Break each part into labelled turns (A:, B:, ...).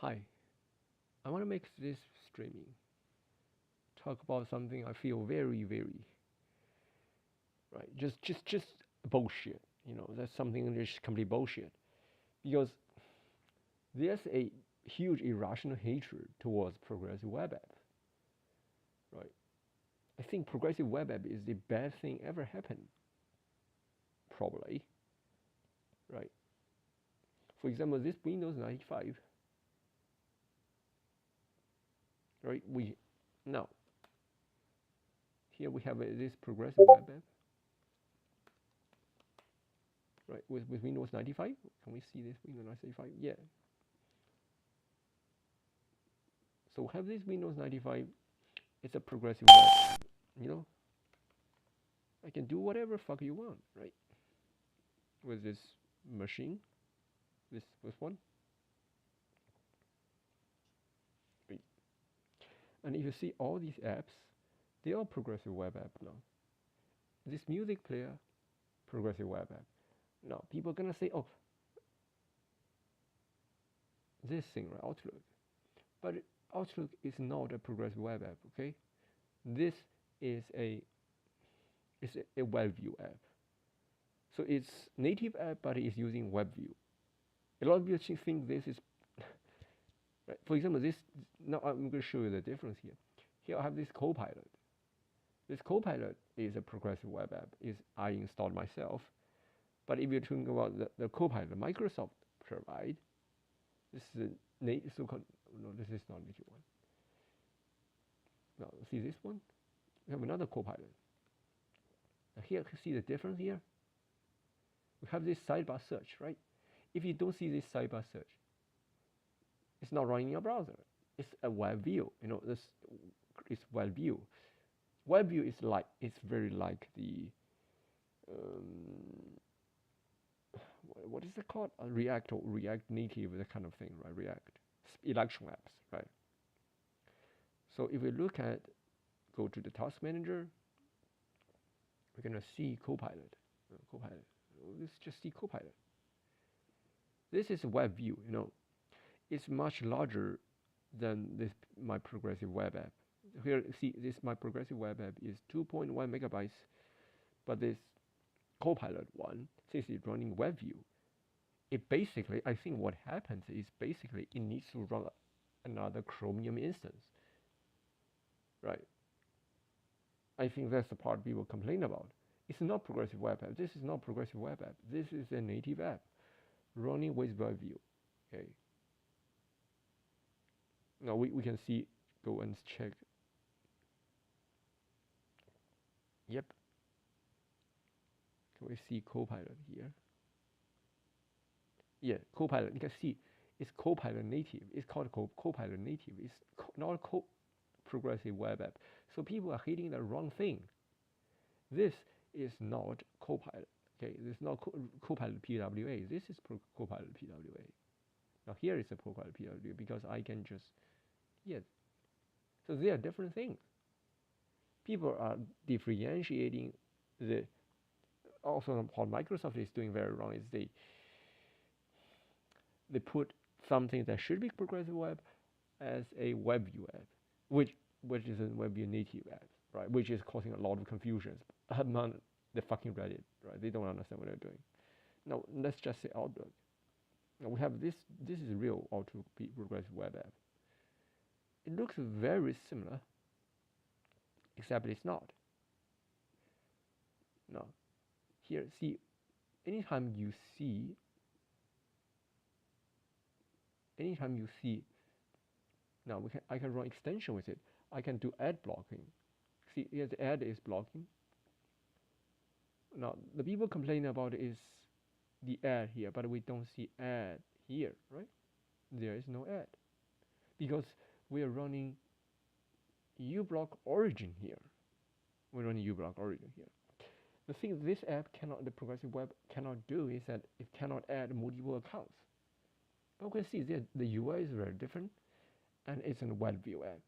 A: Hi, I want to make this streaming talk about something I feel very, very right. Just bullshit. That's something that's complete bullshit because there's a huge irrational hatred towards progressive web app. Right. I think progressive web app is the best thing ever happened. Probably. Right. For example, this Windows 95. Right. Now here we have this progressive web app. Right, with Windows 95. Can we see this Windows 95? Yeah. So have this Windows 95. It's a progressive web. I can do whatever fuck you want, right? With this machine, this one. Right. And if you see all these apps, they are progressive web app now. This music player, progressive web app. Now people are gonna say, oh, this thing, right, Outlook. But Outlook is not a progressive web app, okay? This is a WebView app. So it's native app, but it's using WebView. A lot of you think this is right. For example, this. Now I'm going to show you the difference here. Here I have this Copilot. This Copilot is a progressive web app. I installed myself. But if you're talking about the Copilot Microsoft provide, this is a native so-called. No, this is not native one. Now see this one. We have another Copilot. Now here, see the difference here. We have this sidebar search, right? If you don't see this sidebar search, it's not running your browser. It's a web view. This is web view. Web view is it's very like the what is it called? React or React Native, that kind of thing, right? React election apps, right? So if we go to the task manager, we're gonna see Copilot. Copilot. Let's just see Copilot. This is a web view. It's much larger than my progressive web app. Here, see, my progressive web app is 2.1 megabytes, but this Copilot one, since it's running web view, it basically, I think what happens is basically it needs to run another Chromium instance, right? I think that's the part people complain about. It's not progressive web app. This is not progressive web app. This is a native app running with web view. Okay. Now we can see, go and check. Yep. Can we see Copilot here? Yeah, Copilot. You can see it's Copilot native. It's called Copilot native. It's not progressive web app. So people are hitting the wrong thing. This is not Copilot. Okay, this is not Copilot PWA. This is Copilot PWA. Now here is a Copilot PWA because I can just, So they are different things. People are differentiating also what Microsoft is doing very wrong is they put something that should be progressive web as a WebView app, which is a WebView native app, right? Which is causing a lot of confusion among the fucking Reddit, right? They don't understand what they're doing. Now let's just say Outlook. Now we have this. This is real Outlook progressive web app. It looks very similar, except it's not. Now, here, see, anytime you see, now I can run extension with it. I can do ad blocking. See, here the ad is blocking. Now, the people complaining about is the ad here, but we don't see ad here, right? There is no ad because we are running uBlock origin here. We're running uBlock origin here. The thing this app the progressive web cannot do is that it cannot add multiple accounts. But we can see the UI is very different, and it's a WebView app.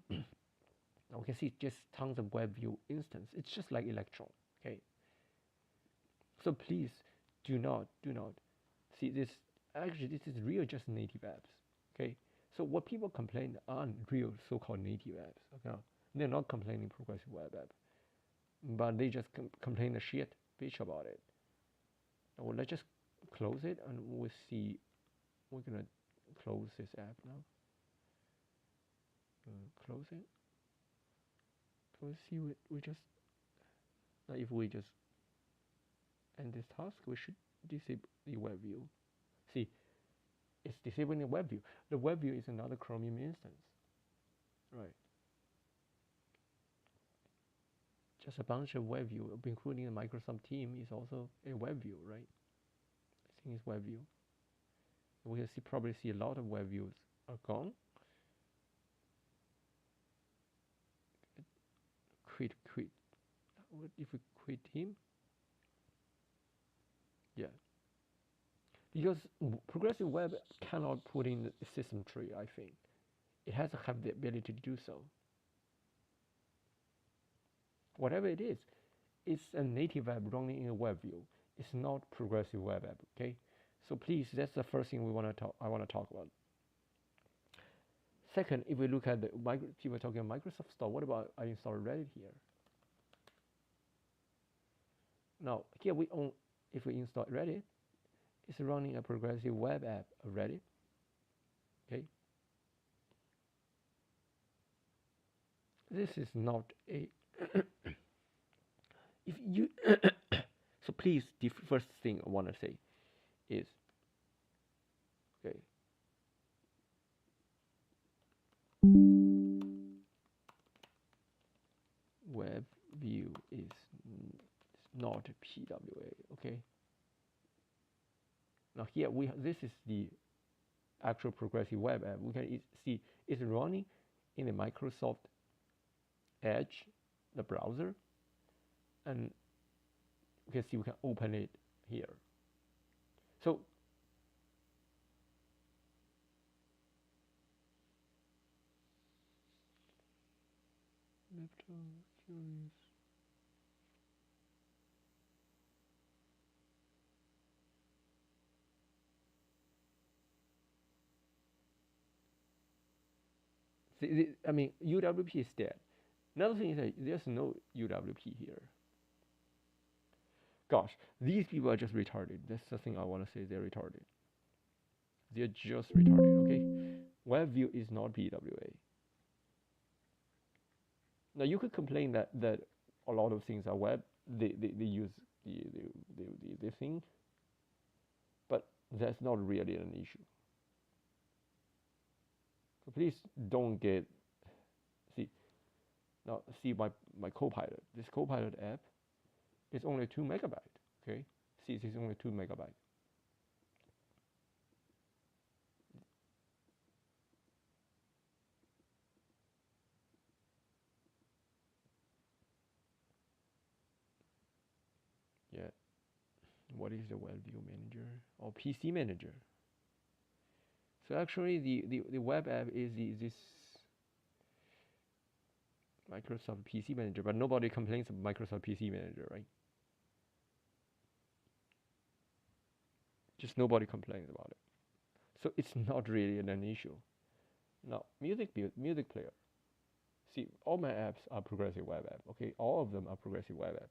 A: Now we can see just tons of WebView instance. It's just like Electron, okay? So please do not see this. Actually, this is real just native apps. Okay, so what people complain aren't real so-called native apps. Okay, they're not complaining progressive web app, but they just complain the shit bitch about it. Well, let's just close it and we'll see. We're gonna close this app now. Close it. So let's see. We just if we just end this task, we should disable the web view. See, it's disabling the web view. The web view is another Chromium instance, right? Just a bunch of web view, including the Microsoft team, is also a web view, right? I think it's web view. We can probably see a lot of web views are gone. Quit. What if we quit him? Yeah. Because progressive web cannot put in the system tree, I think. It has to have the ability to do so. Whatever it is, it's a native app running in a web view. It's not progressive web app, okay? So please, that's the first thing I want to talk about. Second, if we look at the people talking about Microsoft Store, what about I install Reddit here? Now here if we install Reddit, it's running a progressive web app, Reddit. Okay. This is not a if you so please, the first thing I want to say is, okay, web view is not PWA. Okay. Now here this is the actual progressive web app. We can see it's running in the Microsoft Edge, the browser, and you can see we can open it here. So I mean, UWP is dead. Another thing is that there's no UWP here. Gosh, these people are just retarded. That's the thing I want to say. They're retarded. They're just retarded. Okay, web view is not PWA. Now you could complain that a lot of things are web. They use the thing, but that's not really an issue. So please don't get see my Copilot. This Copilot app is only 2 megabytes. Okay, see, it's only 2 megabytes. Yeah. What is the web view manager or PC manager? So actually, the web app is this Microsoft PC Manager, but nobody complains about Microsoft PC Manager, right? Just nobody complains about it. So it's not really an issue. Now, music player. See, all my apps are progressive web app. Okay, all of them are progressive web app.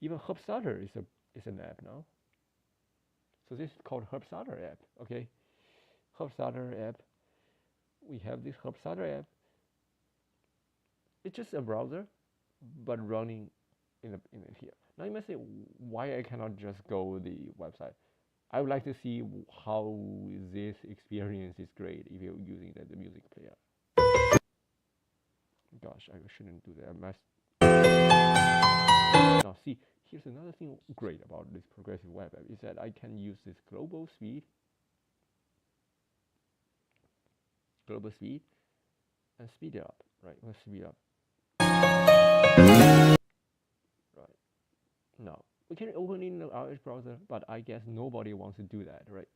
A: Even HubStarter is an app now. So this is called HubStarter app. Okay, HubStarter app. We have this HubStarter app. It's just a browser, but running in here. Now you might say, why I cannot just go the website? I would like to see how this experience is great if you're using the music player. Gosh, I shouldn't do that. Now see, here's another thing great about this progressive web app is that I can use this global speed, and speed it up. Right, let's speed up. Right. Now we can open in the RS browser, but I guess nobody wants to do that, right?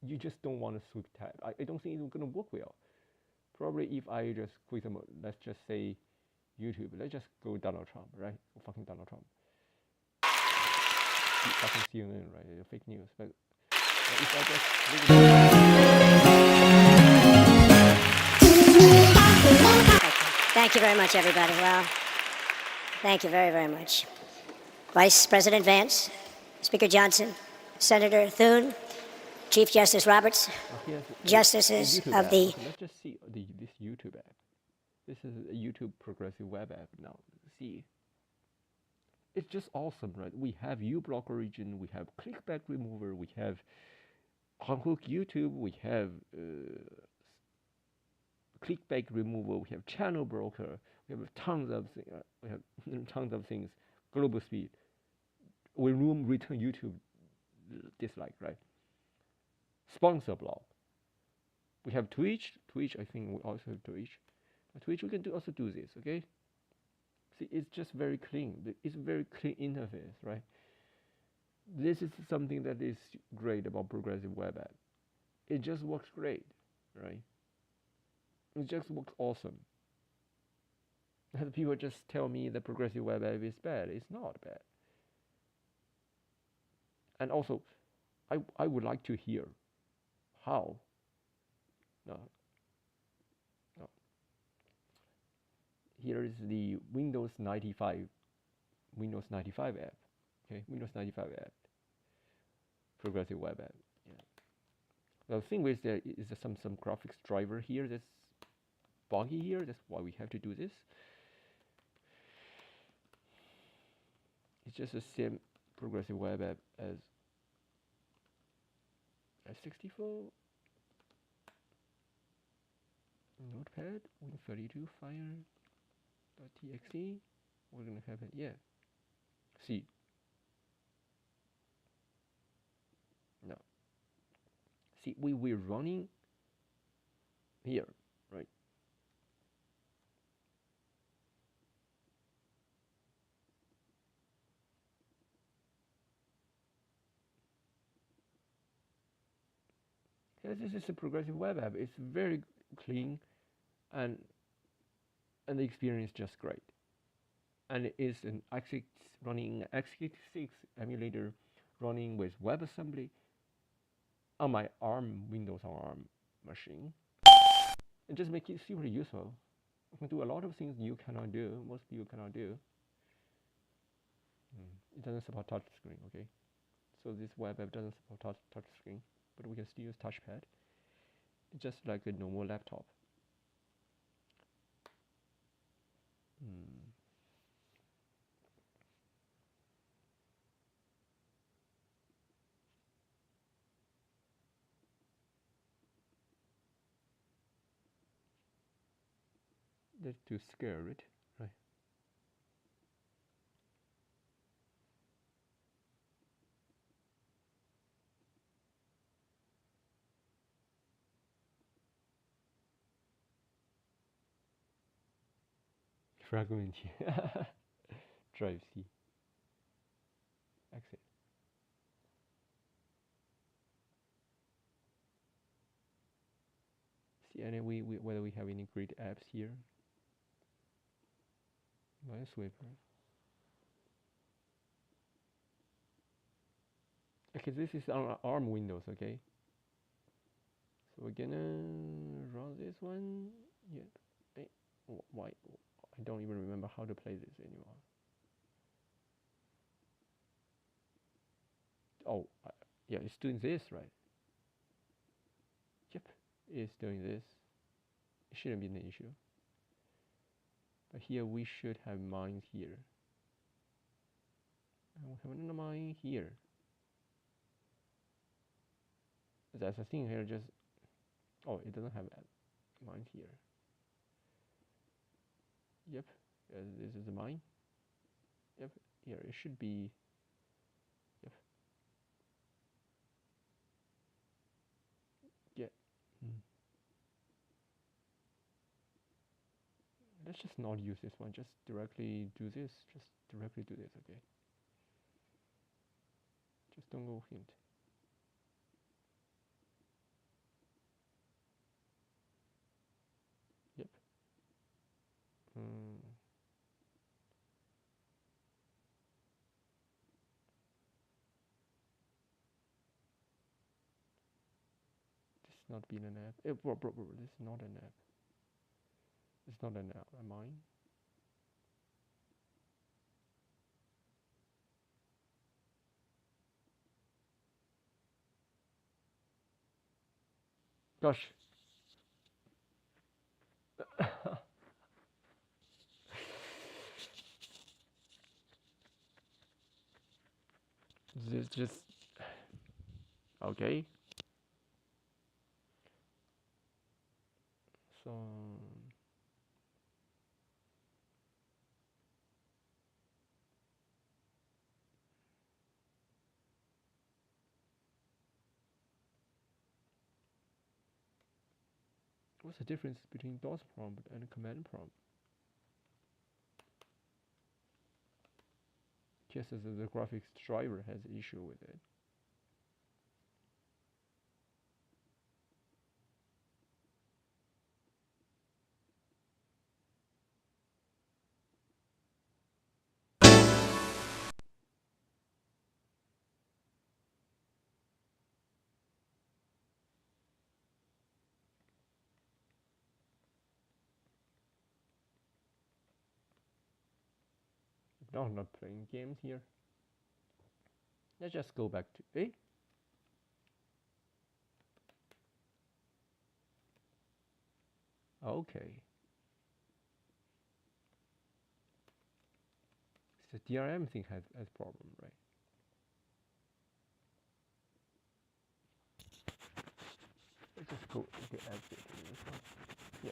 A: You just don't want to switch tab. I don't think it's gonna work well. Probably if I just click them, let's just say YouTube. Let's just go Donald Trump, right? Fucking Donald Trump. Fucking CNN, right? Fake news. But if I just
B: Thank you very much, everybody. Well, thank you very, very much. Vice President Vance, Speaker Johnson, Senator Thune, Chief Justice Roberts, justices
A: YouTube
B: of
A: app.
B: the...
A: Okay, let's just see this YouTube app. This is a YouTube progressive web app now. See, it's just awesome, right? We have uBlock origin, we have clickback remover, we have unhook YouTube, we have clickback removal, we have channel broker, we have tons of things. Global speed. We return YouTube dislike, right? Sponsor block. We have Twitch. I think we also have Twitch. Twitch, we can also do this, okay? See, it's just very clean. It's a very clean interface, right? This is something that is great about progressive web app. It just works great, right? It just works awesome. And people just tell me that progressive web app is bad. It's not bad. And also, I would like to hear how. No. Here is the Windows 95 app. Okay, Windows 95 app. Progressive web app. Yeah. The thing is there is some graphics driver here that's buggy here. That's why we have to do this. It's just the same progressive web app as 64 Notepad, Win32 Fire.txt. We're gonna have it, yeah. See. No. See, we're running here, right? Yeah, this is a progressive web app. It's very clean, and the experience just great. And it is an running x86 emulator, running with WebAssembly on my Windows on ARM machine, and just make it super useful. You can do a lot of things you cannot do. Most people cannot do. It doesn't support touch screen, okay? So this web app doesn't support touch screen, but we can still use touchpad. It's just like a normal laptop. That's too scared, right? Fragment here. Drive C. Exit. See any whether we have any great apps here. Minesweeper. Okay, this is on ARM Windows, okay? So we're gonna run this one. Yeah. Hey, why? I don't even remember how to play this anymore. Oh, yeah, it's doing this, right? Yep, it's doing this. It shouldn't be an issue. But here we should have mines here. And we have another mine here. That's the thing here, just... Oh, it doesn't have mines here. Yep, this is a mine. Yep, here it should be... Yep. Yeah. Let's just not use this one, just directly do this. Just directly do this, okay? Just don't go hint. Yep. This not being an app. This is not an app. It's not an a mine. Gosh. This just okay. So what's the difference between DOS prompt and command prompt? Just as the graphics driver has issue with it. No, I'm not playing games here. Let's just go back to okay. The DRM thing has problem, right? Let's just go get exit in this one. Yeah.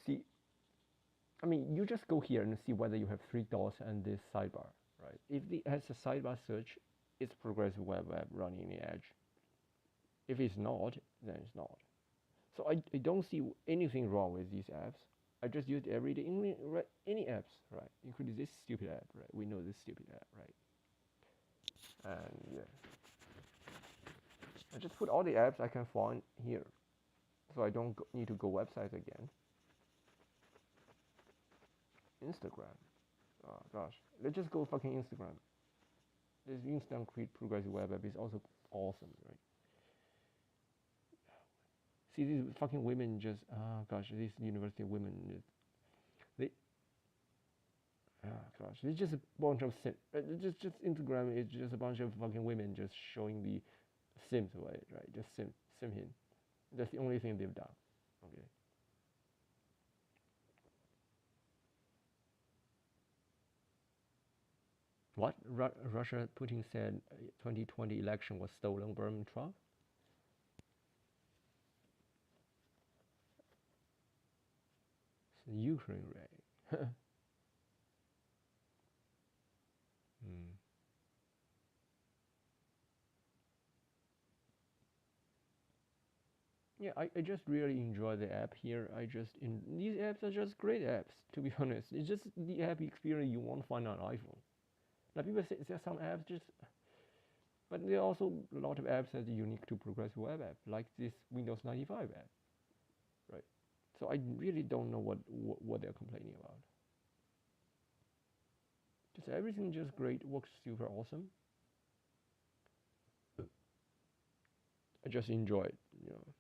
A: See, I mean, you just go here and see whether you have 3 dots and this sidebar, right? If it has a sidebar search, it's progressive web app running in the edge. If it's not, then it's not. So I don't see anything wrong with these apps. I just use it every day. Any apps, right? Including this stupid app, right? We know this stupid app, right? And yeah, I just put all the apps I can find here, so I don't need to go websites again. Instagram. Oh gosh, let's just go fucking Instagram. This instant create progressive web app is also awesome, right? See these fucking women just gosh, these university women they gosh, it's just a bunch of sim. Just Instagram is just a bunch of fucking women just showing the sims away, right? Just siming. That's the only thing they've done. Okay. What? Russia Putin said 2020 election was stolen by Trump? It's Ukraine, right? Hmm. Yeah, I just really enjoy the app here. These apps are just great apps, to be honest. It's just the app experience you won't find on iPhone. Now people say there are some apps just, but there are also a lot of apps that are unique to progressive web app, like this Windows 95 app, right? So I really don't know what they're complaining about. Just everything just great, works super awesome. I just enjoy it, you know.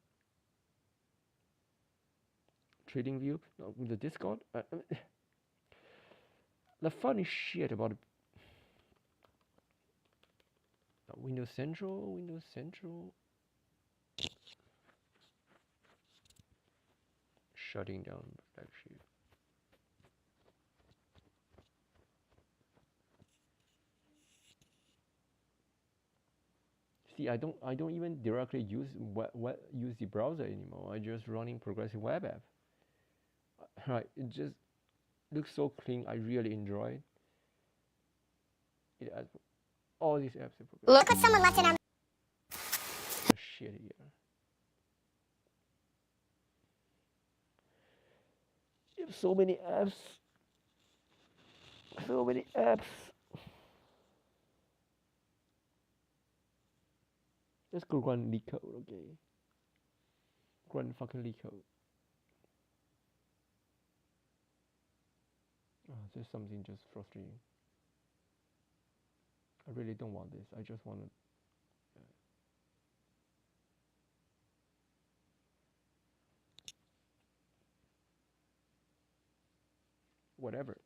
A: Trading View, no, with the Discord. The funny shit about Windows Central, shutting down actually. See, I don't even directly use use the browser anymore. I just running progressive web app. Right, it just looks so clean. I really enjoy it. It has all these apps.
B: Look at someone left it on.
A: Shit here. You have so many apps. So many apps. Let's go run LeetCode, okay? Run fucking LeetCode. Oh, there's something just frustrating. I really don't want this. I just want to. whatever.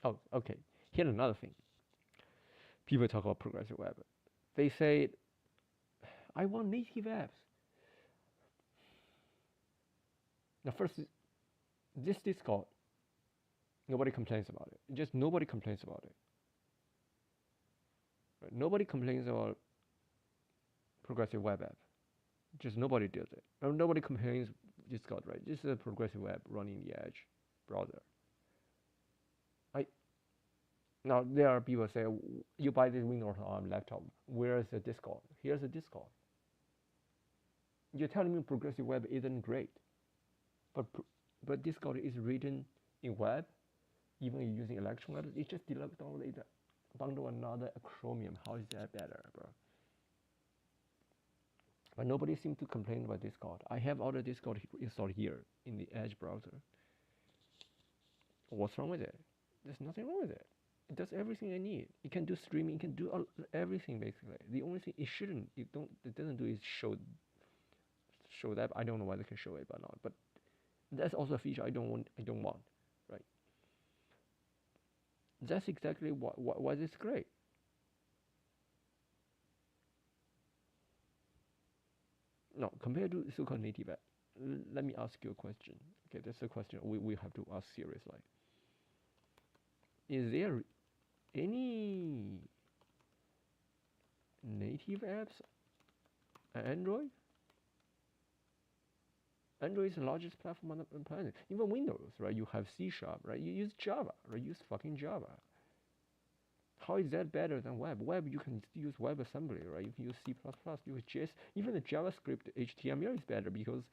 A: Oh, okay. Here's another thing. People talk about progressive web. They say, I want native apps. Now, first, this Discord, nobody complains about it. Just nobody complains about it. Right? Nobody complains about progressive web app. Just nobody does it. Nobody complains Discord, right? This is a progressive web running the Edge browser. Now, there are people say, you buy this Windows ARM laptop, where is the Discord? Here's the Discord. You're telling me progressive web isn't great, but Discord is written in web, even using Electron Labs, it's just download another Chromium. How is that better, bro? But nobody seems to complain about Discord. I have all the Discord installed here in the Edge browser. What's wrong with it? There's nothing wrong with it. It does everything I need. It can do streaming. It can do everything basically. The only thing it doesn't do is show that. I don't know whether it can show it or not. But that's also a feature I don't want. Right? That's exactly why it's great. Now, compared to so-called native app, let me ask you a question. Okay, that's a question we have to ask seriously. Is there any native apps on Android? Android is the largest platform on the planet. Even Windows, right? You have C#, right? You use Java, right? You use fucking Java. How is that better than web? Web, you can use WebAssembly, right? You can use C++, you use JS. Even the JavaScript HTML is better because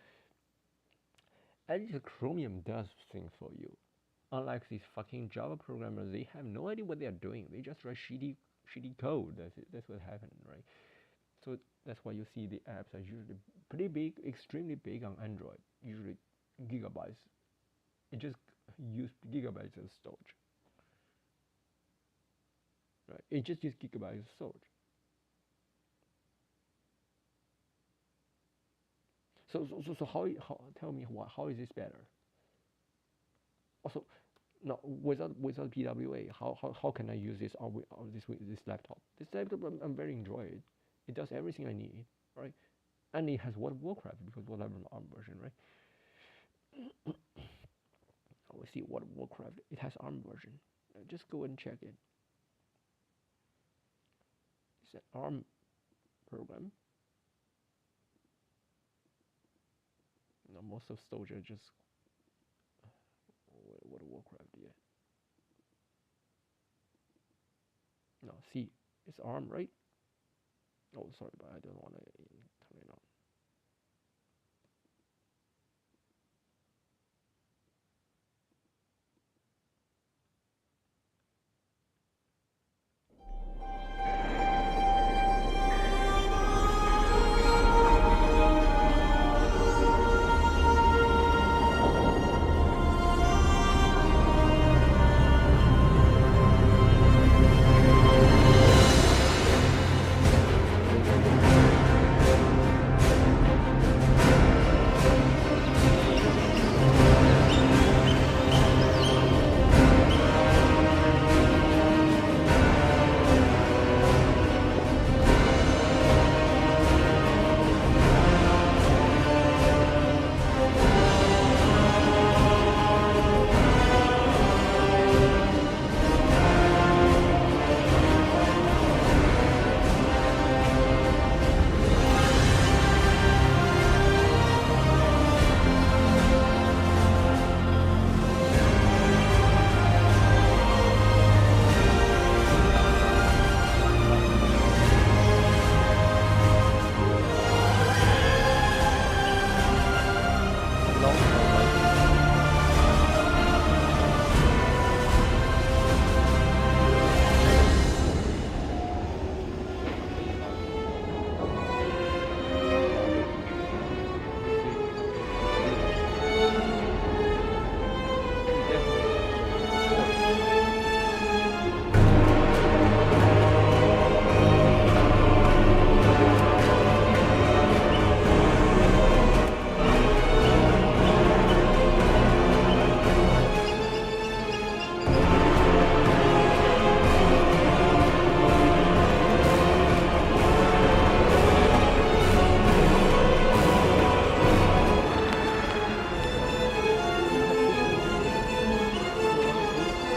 A: at least Chromium does things for you. Unlike these fucking Java programmers, they have no idea what they are doing. They just write shitty code. That's what happened, right? So that's why you see the apps are usually pretty big, extremely big on Android. Usually gigabytes. It just uses gigabytes as storage. Right? It just uses gigabytes as storage. So how tell me how is this better? Also, no, without PWA, how can I use this on this laptop? This laptop I'm very enjoy it. It does everything I need, right? And it has World of Warcraft because whatever ARM version, right? We see World of Warcraft. It has ARM version. Just go and check it. It's an ARM program. Now most of storage are just World of Warcraft, yeah. No, see, it's ARM, right? Oh, sorry, but I don't want to turn it on.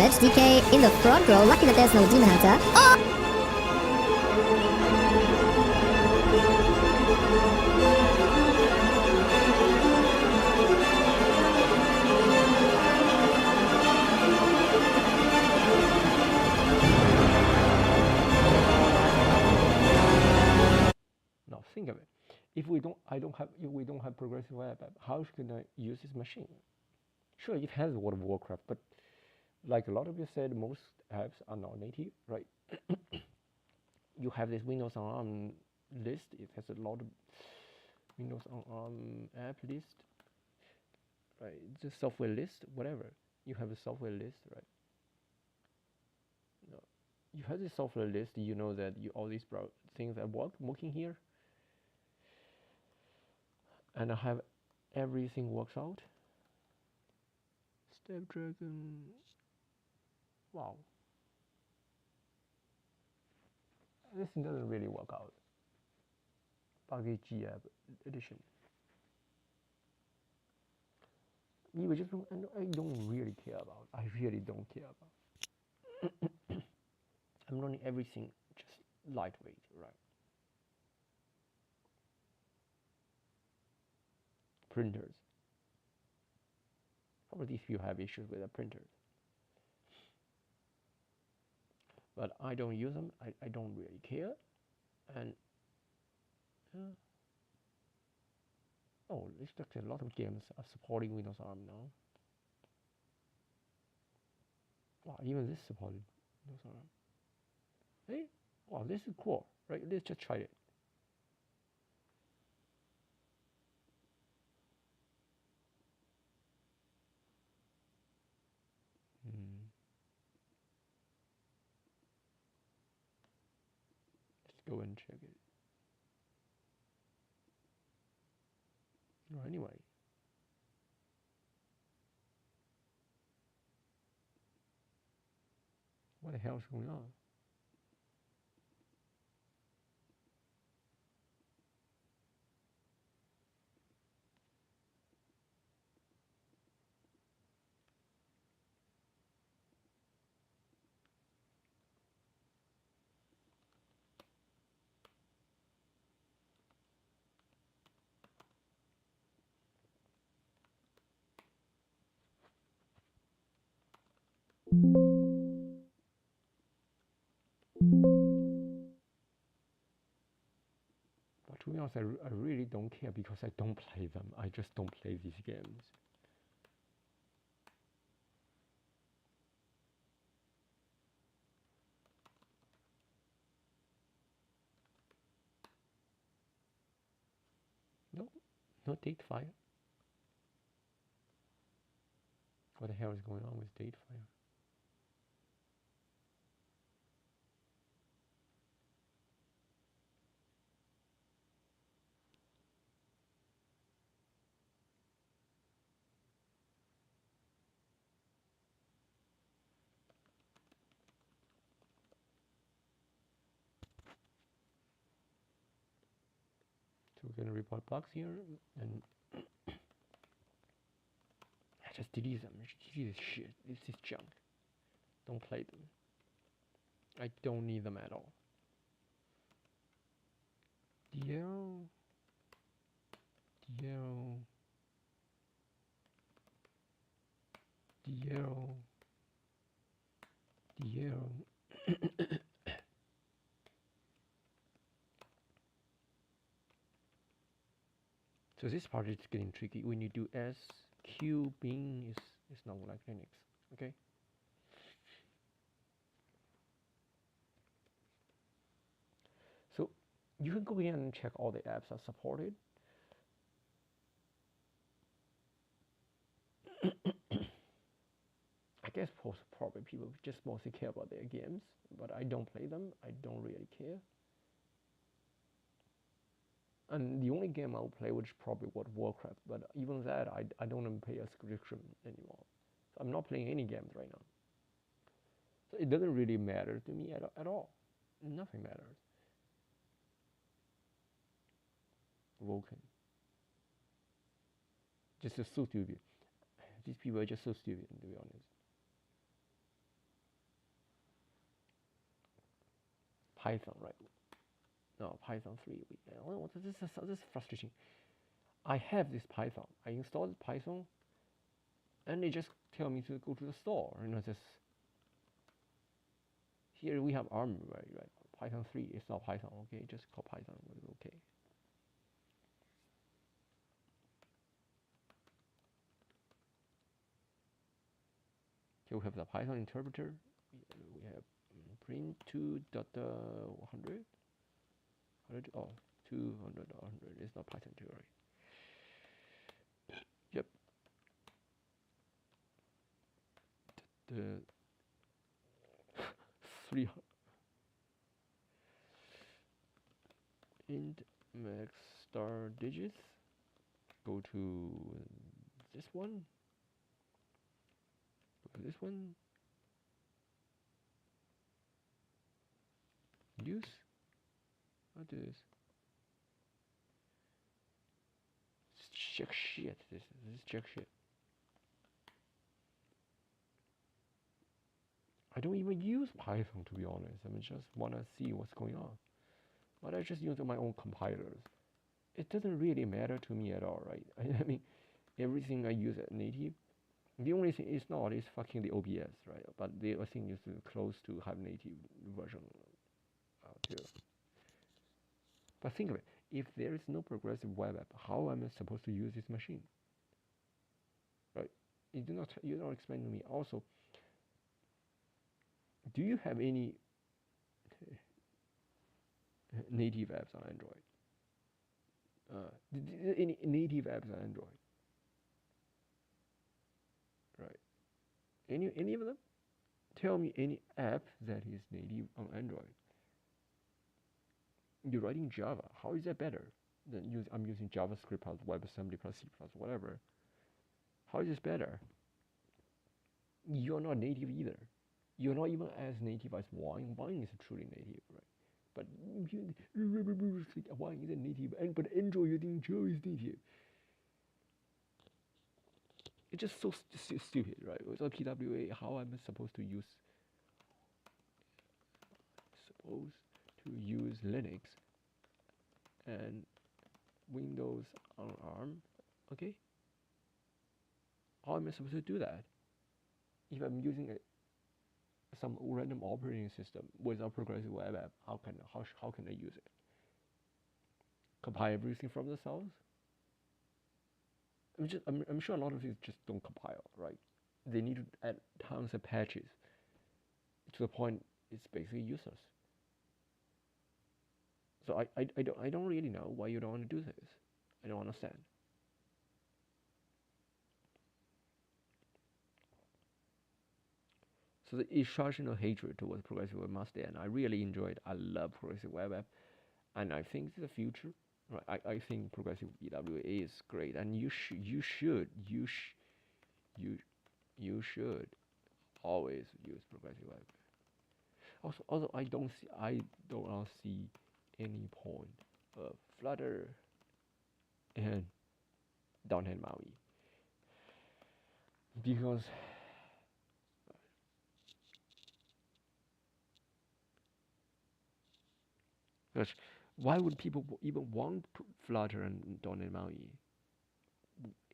C: Bench DK in the front row. Lucky that there's no Demon Hunter. Oh!
A: Now think of it. If we don't have progressive web app, how can I use this machine? Sure, it has World of Warcraft, but like a lot of you said, most apps are not native, right? You have this Windows on ARM list. It has a lot of Windows on ARM app list, right? The software list, whatever. You have a software list, right? No. You have this software list. You know that all these things are working here, and I have everything works out. Snapdragon. Wow. This doesn't really work out. Buggy G app edition. You just don't, I don't really care about. I really don't care about. I'm running everything just lightweight, right? Printers. Probably if you have issues with the printers. But I don't use them. I don't really care. And oh, looks like a lot of games are supporting Windows ARM now. Wow, even this supported Windows ARM. Hey, wow, this is cool, right? Let's just try it. Let's go and check it. Anyway. What the hell is going on? But to be honest, I really don't care because I don't play them. I just don't play these games. No, no date fire. What the hell is going on with date fire? So we're gonna report bugs here, and I just delete them. Delete this shit. This is junk. Don't play them. I don't need them at all. Diero. So this part is getting tricky. When you do SQ bin, it's not like Linux. Okay. So you can go in and check all the apps are supported. I guess probably people just mostly care about their games, but I don't play them. I don't really care. And the only game I'll play, which is probably World of Warcraft, but even that, I don't even pay a subscription anymore. So I'm not playing any games right now. So it doesn't really matter to me at all. Nothing matters. Vulcan. Just so stupid. These people are just so stupid, to be honest. Python, right? No, Python 3. This is frustrating. I have this Python. I installed Python, and they just tell me to go to the store. Just here we have ARM, right? Python 3 is not Python. Okay, just call Python. Okay. Here we have the Python interpreter. We have print 2.100. 200. It's not Python 2, right? Yep. The 300 int max star digits. Go to this one. This one, use, what is check shit. This is check shit. I don't even use Python, to be honest. I just wanna see what's going on, but I just use my own compilers. It doesn't really matter to me at all, right? I mean, everything I use at native. The only thing it's not is fucking the OBS, right? But the other thing is close to have native version too. But think of it, if there is no progressive web app, how am I supposed to use this machine? Right? You don't explain to me. Also, do you have any native apps on Android? Any native apps on Android? Right? Any of them? Tell me any app that is native on Android. You're writing Java. How is that better than I'm using JavaScript plus WebAssembly plus C plus whatever? How is this better? You're not native either. You're not even as native as Wine. Wine is truly native, right? But Wine isn't native, but Android you think Joe is native. It's just so stupid, right? Without PWA, how am I supposed to use Linux and Windows on ARM? Okay, how am I supposed to do that if I'm using some random operating system without progressive web app? How can I use it? Compile everything from the source? I'm sure a lot of these just don't compile, right? They need to add tons of patches to the point it's basically useless. So I don't really know why you don't want to do this. I don't understand. So the irrational hatred towards progressive web must end. I really enjoyed. I love progressive web app, and I think it's the future. Right? I think progressive PWA is great, and you should always use progressive web. Also, I don't see any point of Flutter and .NET Maui because why would people even want Flutter and .NET Maui?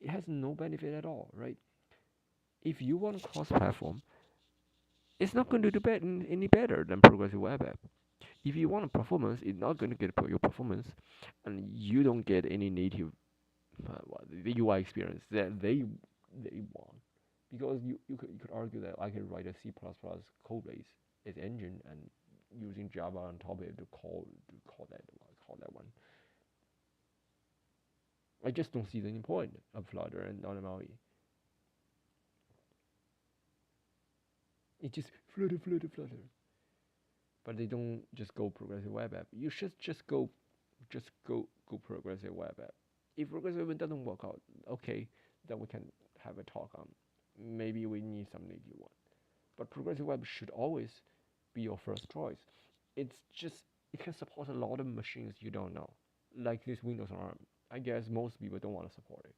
A: It has no benefit at all, right? If you want cross-platform, it's not going to do any better than progressive web app. If you want performance, it's not going to get your performance, and you don't get any native the UI experience that they want. Because you could argue that I can write a C++ code base as engine and using Java on top of it to call that one. I just don't see any point of Flutter and Maui. It's just Flutter. But they don't just go progressive web app. You should just go progressive web app. If progressive web doesn't work out, okay, then we can have a talk on. Maybe we need some native one. But progressive web should always be your first choice. It's just it can support a lot of machines you don't know, like this Windows ARM. I guess most people don't want to support it.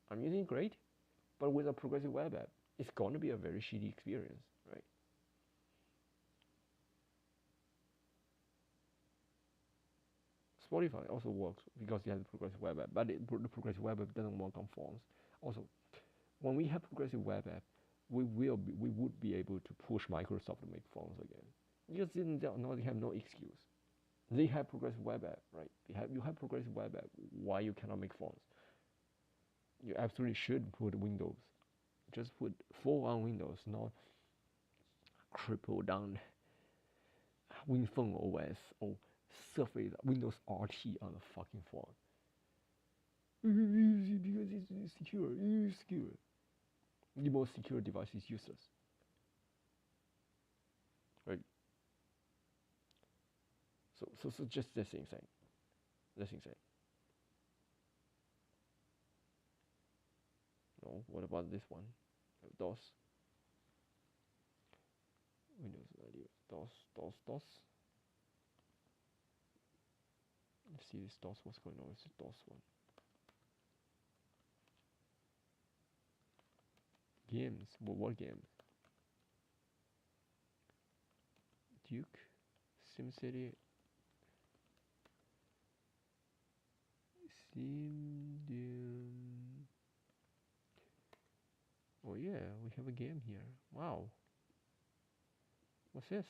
A: I'm using it great, but with a progressive web app, it's going to be a very shitty experience, right? Spotify also works because you have the progressive web app, but the progressive web app doesn't work on phones. Also, when we have progressive web app, we would be able to push Microsoft to make phones again. Because they have no excuse. They have progressive web app, right? You have progressive web app. Why you cannot make phones? You absolutely should put Windows. Just put full on Windows, not cripple down WinPhone OS or Surface Windows RT on the fucking phone. Because it's secure. It's secure. The most secure device is useless. Right? So just that's insane. That's insane. No, what about this one? DOS. Windows 90. DOS. Let's see this DOS. What's going on? It's the DOS one. Games. What games? Duke, SimCity, SimDum. Oh yeah, we have a game here. Wow. What's this?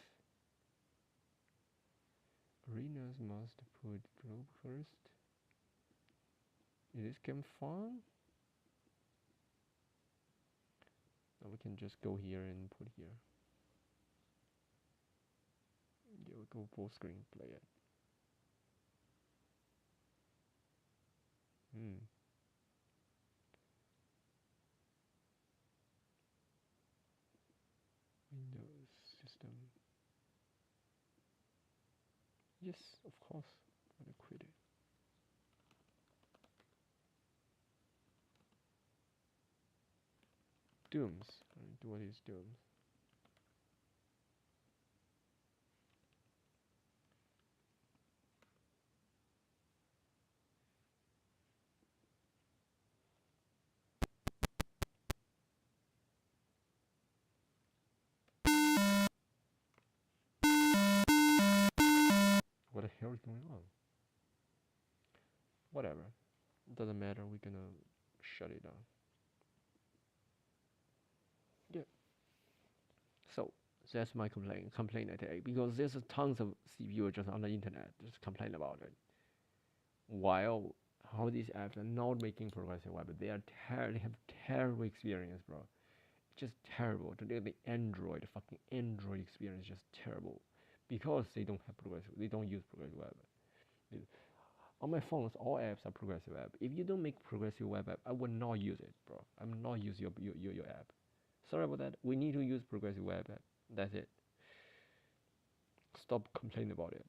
A: Arenas must put globe first. Is this game fun? Now we can just go here and put here. Yeah, we go full screen, play it. Windows system. Yes, of course. I'm gonna quit it. Dooms. What is Dooms? What the hell is going on? Whatever. Doesn't matter, we're gonna shut it down. Yeah. So that's my complaint today, because there's tons of CPU just on the internet just complain about it. While how these apps are not making progressive web, they have terrible experience, bro. Just terrible. The Android, fucking Android experience is just terrible, because they don't use progressive web. On my phones, all apps are progressive web. If you don't make progressive web app, I will not use it, bro. I'm not use your app. Sorry about that. We need to use progressive web app. That's it. Stop complaining about it.